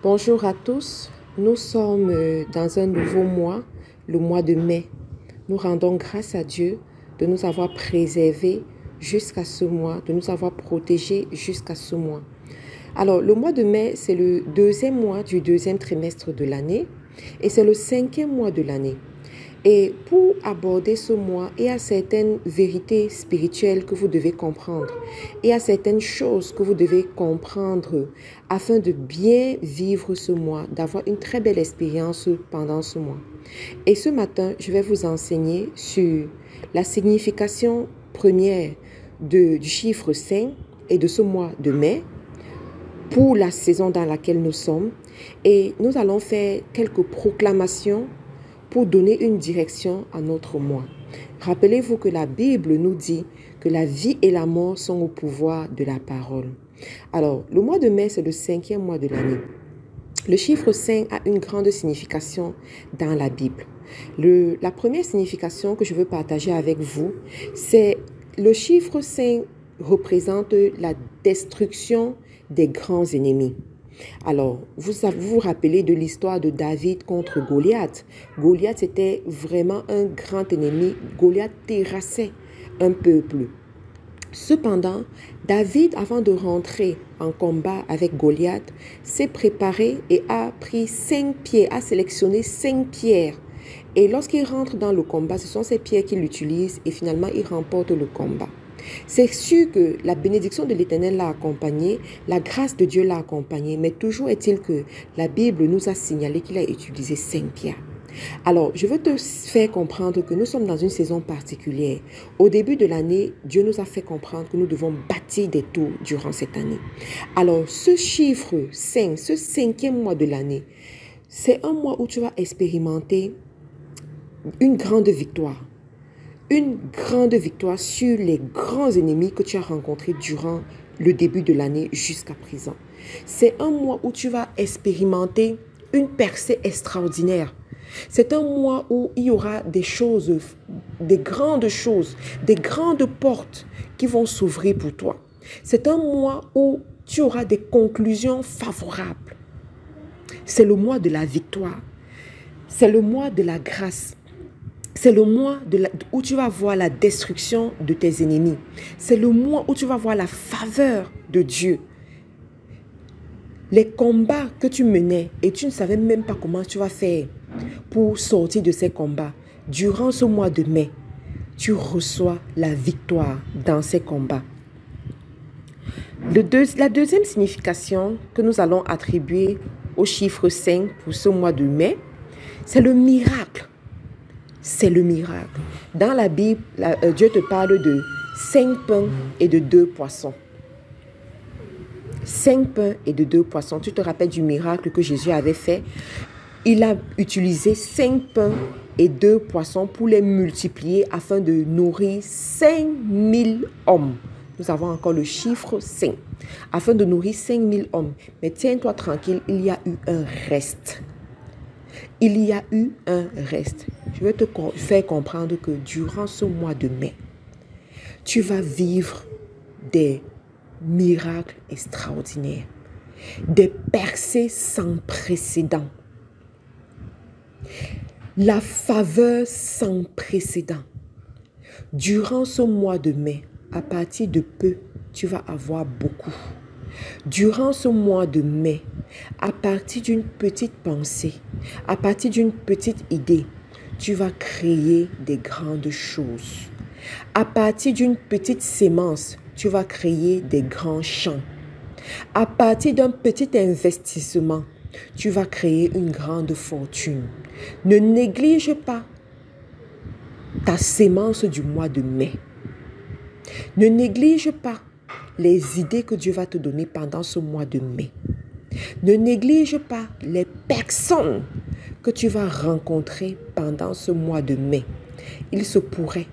Bonjour à tous, nous sommes dans un nouveau mois, le mois de mai. Nous rendons grâce à Dieu de nous avoir préservés jusqu'à ce mois, de nous avoir protégés jusqu'à ce mois. Alors, le mois de mai, c'est le deuxième mois du deuxième trimestre de l'année et c'est le cinquième mois de l'année. Et pour aborder ce mois, il y a certaines vérités spirituelles que vous devez comprendre. Il y a certaines choses que vous devez comprendre afin de bien vivre ce mois, d'avoir une très belle expérience pendant ce mois. Et ce matin, je vais vous enseigner sur la signification première du chiffre 5 et de ce mois de mai pour la saison dans laquelle nous sommes. Et nous allons faire quelques proclamations pour donner une direction à notre mois. Rappelez-vous que la Bible nous dit que la vie et la mort sont au pouvoir de la parole. Alors, le mois de mai, c'est le cinquième mois de l'année. Le chiffre 5 a une grande signification dans la Bible. La première signification que je veux partager avec vous, c'est le chiffre 5 représente la destruction des grands ennemis. Alors, vous vous rappelez de l'histoire de David contre Goliath. Goliath était vraiment un grand ennemi. Goliath terrassait un peuple. Cependant, David, avant de rentrer en combat avec Goliath, s'est préparé et a pris 5 pierres, a sélectionné 5 pierres. Et lorsqu'il rentre dans le combat, ce sont ces pierres qu'il utilise et finalement il remporte le combat. C'est sûr que la bénédiction de l'Éternel l'a accompagné, la grâce de Dieu l'a accompagné, mais toujours est-il que la Bible nous a signalé qu'il a utilisé 5 pierres. Alors, je veux te faire comprendre que nous sommes dans une saison particulière. Au début de l'année, Dieu nous a fait comprendre que nous devons bâtir des tours durant cette année. Alors, ce chiffre 5, ce cinquième mois de l'année, c'est un mois où tu vas expérimenter une grande victoire. Une grande victoire sur les grands ennemis que tu as rencontrés durant le début de l'année jusqu'à présent. C'est un mois où tu vas expérimenter une percée extraordinaire. C'est un mois où il y aura des choses, des grandes portes qui vont s'ouvrir pour toi. C'est un mois où tu auras des conclusions favorables. C'est le mois de la victoire. C'est le mois de la grâce. C'est le mois où tu vas voir la destruction de tes ennemis. C'est le mois où tu vas voir la faveur de Dieu. Les combats que tu menais et tu ne savais même pas comment tu vas faire pour sortir de ces combats. Durant ce mois de mai, tu reçois la victoire dans ces combats. La deuxième signification que nous allons attribuer au chiffre 5 pour ce mois de mai, c'est le miracle. C'est le miracle. Dans la Bible, Dieu te parle de 5 pains et de 2 poissons. 5 pains et de 2 poissons. Tu te rappelles du miracle que Jésus avait fait? Il a utilisé 5 pains et 2 poissons pour les multiplier afin de nourrir 5000 hommes. Nous avons encore le chiffre 5. Afin de nourrir 5000 hommes. Mais tiens-toi tranquille, il y a eu un reste. Il y a eu un reste. Je vais te faire comprendre que durant ce mois de mai, tu vas vivre des miracles extraordinaires, des percées sans précédent, la faveur sans précédent. Durant ce mois de mai, à partir de peu, tu vas avoir beaucoup. Durant ce mois de mai, à partir d'une petite pensée, à partir d'une petite idée, tu vas créer des grandes choses. À partir d'une petite sémence, tu vas créer des grands champs. À partir d'un petit investissement, tu vas créer une grande fortune. Ne néglige pas ta sémence du mois de mai. Ne néglige pas les idées que Dieu va te donner pendant ce mois de mai. Ne néglige pas les personnes que tu vas rencontrer pendant ce mois de mai. Il se pourrait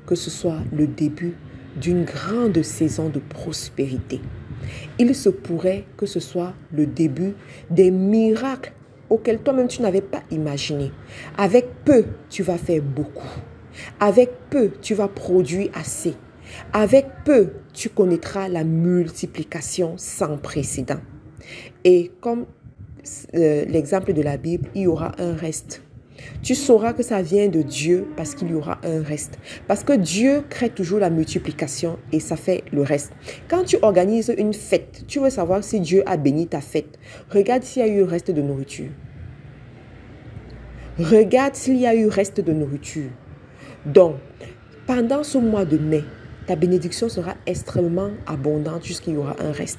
que ce soit le début d'une grande saison de prospérité. Il se pourrait que ce soit le début des miracles auxquels toi-même tu n'avais pas imaginé. Avec peu, tu vas faire beaucoup. Avec peu, tu vas produire assez. Avec peu, tu connaîtras la multiplication sans précédent. Et comme l'exemple de la Bible, il y aura un reste. Tu sauras que ça vient de Dieu parce qu'il y aura un reste. Parce que Dieu crée toujours la multiplication et ça fait le reste. Quand tu organises une fête, tu veux savoir si Dieu a béni ta fête. Regarde s'il y a eu reste de nourriture. Regarde s'il y a eu reste de nourriture. Donc, pendant ce mois de mai, ta bénédiction sera extrêmement abondante jusqu'il y aura un reste.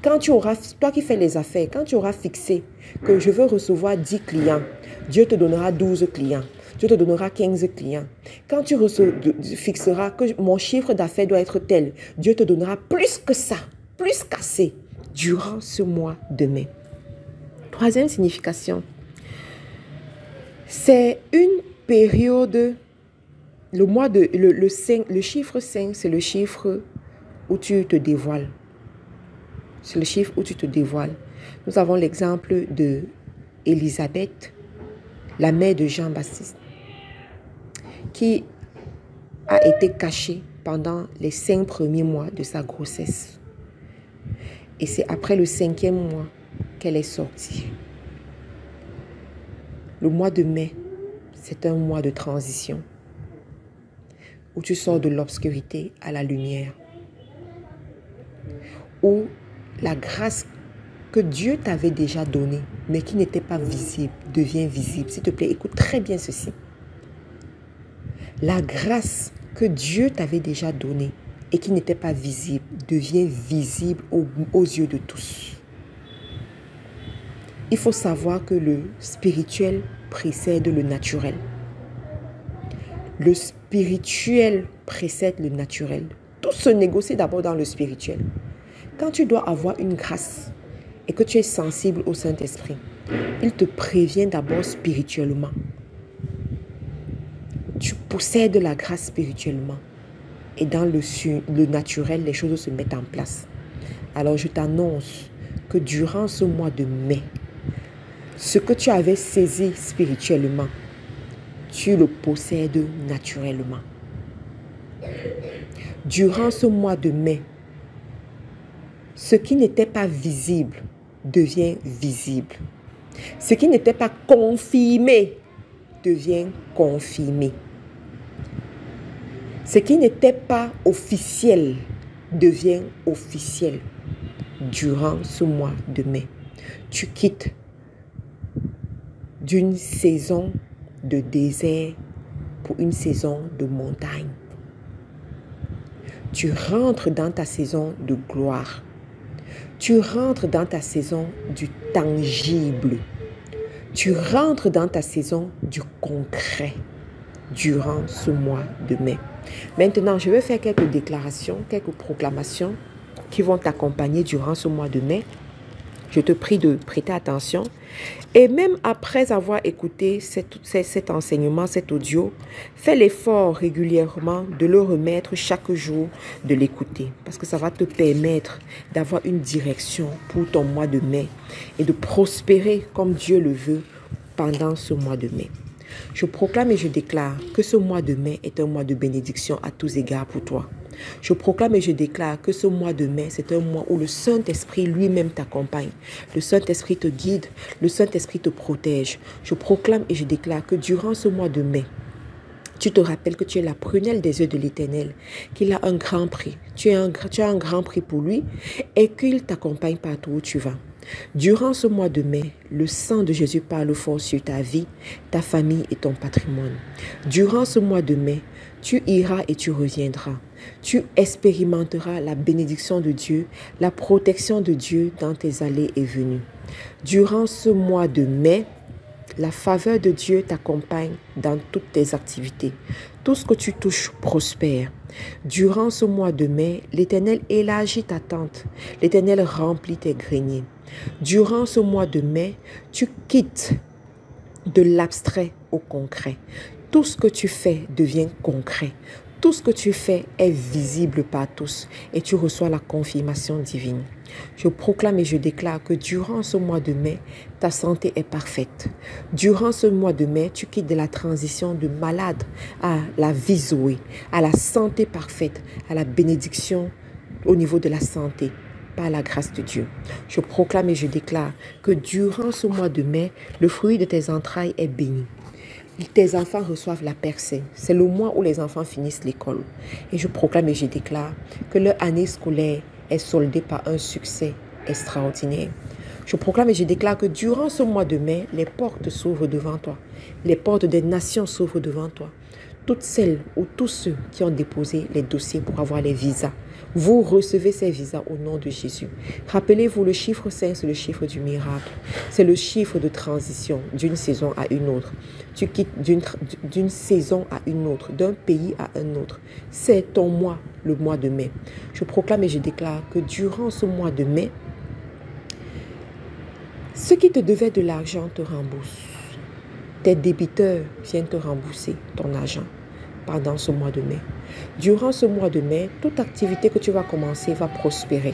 Quand tu auras, toi qui fais les affaires, quand tu auras fixé que je veux recevoir 10 clients, Dieu te donnera 12 clients. Dieu te donnera 15 clients. Quand tu fixeras que mon chiffre d'affaires doit être tel, Dieu te donnera plus que ça, plus qu'assez, durant ce mois de mai. Troisième signification, c'est une période, le chiffre 5, c'est le chiffre où tu te dévoiles. C'est le chiffre où tu te dévoiles. Nous avons l'exemple de Élisabeth, la mère de Jean-Baptiste, qui a été cachée pendant les 5 premiers mois de sa grossesse. Et c'est après le 5e mois qu'elle est sortie. Le mois de mai, c'est un mois de transition où tu sors de l'obscurité à la lumière, où la grâce que Dieu t'avait déjà donnée, mais qui n'était pas visible, devient visible. S'il te plaît, écoute très bien ceci. La grâce que Dieu t'avait déjà donnée et qui n'était pas visible, devient visible aux yeux de tous. Il faut savoir que le spirituel précède le naturel. Le spirituel précède le naturel. Tout se négocie d'abord dans le spirituel. Quand tu dois avoir une grâce et que tu es sensible au Saint-Esprit, il te prévient d'abord spirituellement. Tu possèdes la grâce spirituellement. Et dans le naturel, les choses se mettent en place. Alors je t'annonce que durant ce mois de mai, ce que tu avais saisi spirituellement, tu le possèdes naturellement. Durant ce mois de mai, ce qui n'était pas visible devient visible. Ce qui n'était pas confirmé devient confirmé. Ce qui n'était pas officiel devient officiel durant ce mois de mai. Tu quittes d'une saison de désert pour une saison de montagne. Tu rentres dans ta saison de gloire. Tu rentres dans ta saison du tangible. Tu rentres dans ta saison du concret durant ce mois de mai. Maintenant, je vais faire quelques déclarations, quelques proclamations qui vont t'accompagner durant ce mois de mai. Je te prie de prêter attention. Et même après avoir écouté cet enseignement, cet audio, fais l'effort régulièrement de le remettre chaque jour, de l'écouter. Parce que ça va te permettre d'avoir une direction pour ton mois de mai et de prospérer comme Dieu le veut pendant ce mois de mai. Je proclame et je déclare que ce mois de mai est un mois de bénédiction à tous égards pour toi. Je proclame et je déclare que ce mois de mai, c'est un mois où le Saint-Esprit lui-même t'accompagne. Le Saint-Esprit te guide, le Saint-Esprit te protège. Je proclame et je déclare que durant ce mois de mai, tu te rappelles que tu es la prunelle des yeux de l'Éternel, qu'il a un grand prix. Tu as un grand prix pour lui et qu'il t'accompagne partout où tu vas. Durant ce mois de mai, le sang de Jésus parle fort sur ta vie, ta famille et ton patrimoine. Durant ce mois de mai, tu iras et tu reviendras. Tu expérimenteras la bénédiction de Dieu, la protection de Dieu dans tes allées et venues. Durant ce mois de mai, la faveur de Dieu t'accompagne dans toutes tes activités. Tout ce que tu touches prospère. Durant ce mois de mai, l'Éternel élargit ta tente. L'Éternel remplit tes greniers. Durant ce mois de mai, tu quittes de l'abstrait au concret. Tout ce que tu fais devient concret. Tout ce que tu fais est visible par tous et tu reçois la confirmation divine. Je proclame et je déclare que durant ce mois de mai, ta santé est parfaite. Durant ce mois de mai, tu quittes de la transition de malade à la vie Zoé, à la santé parfaite, à la bénédiction au niveau de la santé. par la grâce de Dieu. Je proclame et je déclare que durant ce mois de mai, le fruit de tes entrailles est béni. Tes enfants reçoivent la percée. C'est le mois où les enfants finissent l'école. Et je proclame et je déclare que leur année scolaire est soldée par un succès extraordinaire. Je proclame et je déclare que durant ce mois de mai, les portes s'ouvrent devant toi. Les portes des nations s'ouvrent devant toi. Toutes celles ou tous ceux qui ont déposé les dossiers pour avoir les visas, vous recevez ces visas au nom de Jésus. Rappelez-vous, le chiffre 5, c'est le chiffre du miracle. C'est le chiffre de transition d'une saison à une autre. Tu quittes d'une saison à une autre, d'un pays à un autre. C'est ton mois, le mois de mai. Je proclame et je déclare que durant ce mois de mai, ceux qui te devaient de l'argent te remboursent. Tes débiteurs viennent te rembourser ton argent pendant ce mois de mai. Durant ce mois de mai, toute activité que tu vas commencer va prospérer.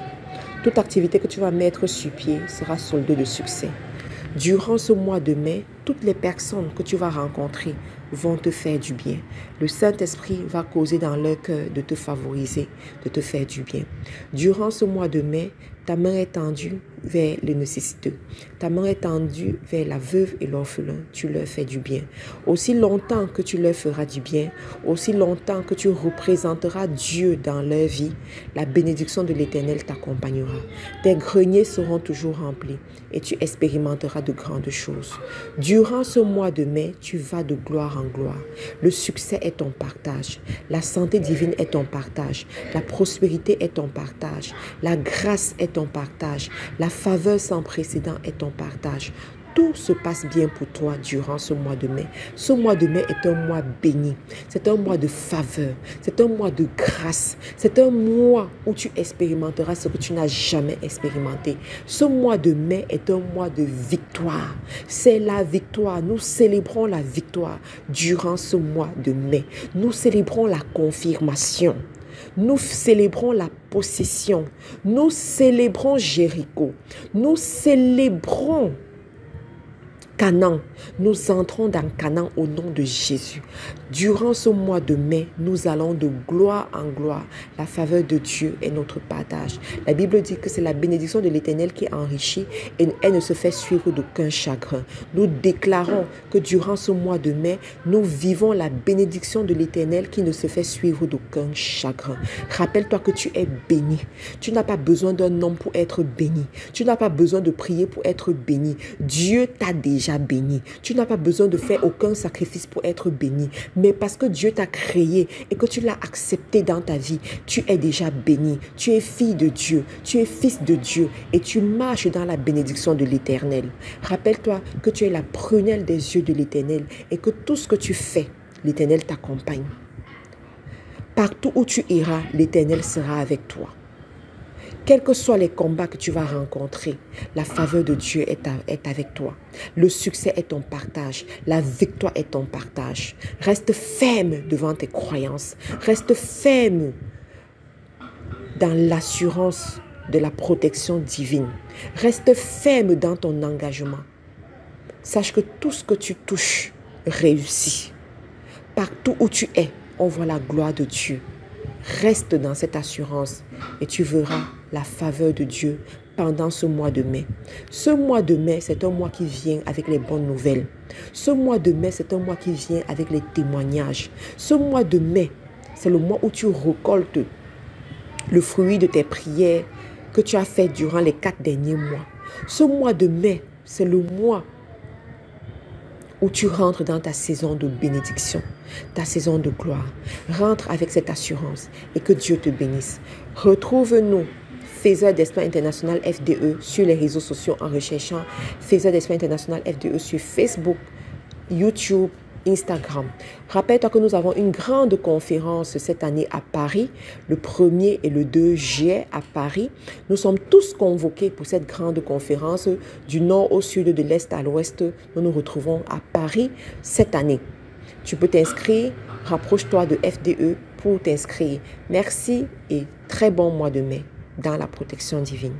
Toute activité que tu vas mettre sur pied sera soldée de succès. Durant ce mois de mai, toutes les personnes que tu vas rencontrer vont te faire du bien. Le Saint-Esprit va causer dans leur cœur de te favoriser, de te faire du bien. Durant ce mois de mai, ta main est tendue vers les nécessiteux. Ta main est tendue vers la veuve et l'orphelin. Tu leur fais du bien. Aussi longtemps que tu leur feras du bien, aussi longtemps que tu représenteras Dieu dans leur vie, la bénédiction de l'Éternel t'accompagnera. Tes greniers seront toujours remplis et tu expérimenteras de grandes choses. Durant ce mois de mai, tu vas de gloire en gloire. Le succès est ton partage. La santé divine est ton partage. La prospérité est ton partage. La grâce est ton partage. La faveur sans précédent est ton partage. Tout se passe bien pour toi durant ce mois de mai. Ce mois de mai est un mois béni. C'est un mois de faveur. C'est un mois de grâce. C'est un mois où tu expérimenteras ce que tu n'as jamais expérimenté. Ce mois de mai est un mois de victoire. C'est la victoire. Nous célébrons la victoire durant ce mois de mai. Nous célébrons la confirmation. Nous célébrons la possession. Nous célébrons Jéricho. Nous célébrons Canaan. Nous entrons dans Canaan au nom de Jésus. Durant ce mois de mai, nous allons de gloire en gloire. La faveur de Dieu est notre partage. La Bible dit que c'est la bénédiction de l'Éternel qui enrichit et elle ne se fait suivre d'aucun chagrin. Nous déclarons que durant ce mois de mai, nous vivons la bénédiction de l'Éternel qui ne se fait suivre d'aucun chagrin. Rappelle-toi que tu es béni. Tu n'as pas besoin d'un homme pour être béni. Tu n'as pas besoin de prier pour être béni. Dieu t'a déjà béni. Tu n'as pas besoin de faire aucun sacrifice pour être béni. Mais parce que Dieu t'a créé et que tu l'as accepté dans ta vie, tu es déjà béni. Tu es fille de Dieu. Tu es fils de Dieu. Et tu marches dans la bénédiction de l'Éternel. Rappelle-toi que tu es la prunelle des yeux de l'Éternel et que tout ce que tu fais, l'Éternel t'accompagne. Partout où tu iras, l'Éternel sera avec toi. Quels que soient les combats que tu vas rencontrer, la faveur de Dieu est avec toi. Le succès est ton partage. La victoire est ton partage. Reste ferme devant tes croyances. Reste ferme dans l'assurance de la protection divine. Reste ferme dans ton engagement. Sache que tout ce que tu touches réussit. Partout où tu es, on voit la gloire de Dieu. Reste dans cette assurance et tu verras la faveur de Dieu pendant ce mois de mai. Ce mois de mai, c'est un mois qui vient avec les bonnes nouvelles. Ce mois de mai, c'est un mois qui vient avec les témoignages. Ce mois de mai, c'est le mois où tu récoltes le fruit de tes prières que tu as fait durant les 4 derniers mois. Ce mois de mai, c'est le mois où tu rentres dans ta saison de bénédiction, ta saison de gloire. Rentre avec cette assurance et que Dieu te bénisse. Retrouve-nous, Faiseurs d'Espoir International FDE, sur les réseaux sociaux en recherchant Faiseurs d'Espoir International FDE sur Facebook, YouTube, Instagram. Rappelle-toi que nous avons une grande conférence cette année à Paris, le 1er et le 2 juillet à Paris. Nous sommes tous convoqués pour cette grande conférence du nord au sud, de l'est à l'ouest. Nous nous retrouvons à Paris cette année. Tu peux t'inscrire, rapproche-toi de FDE pour t'inscrire. Merci et très bon mois de mai dans la protection divine.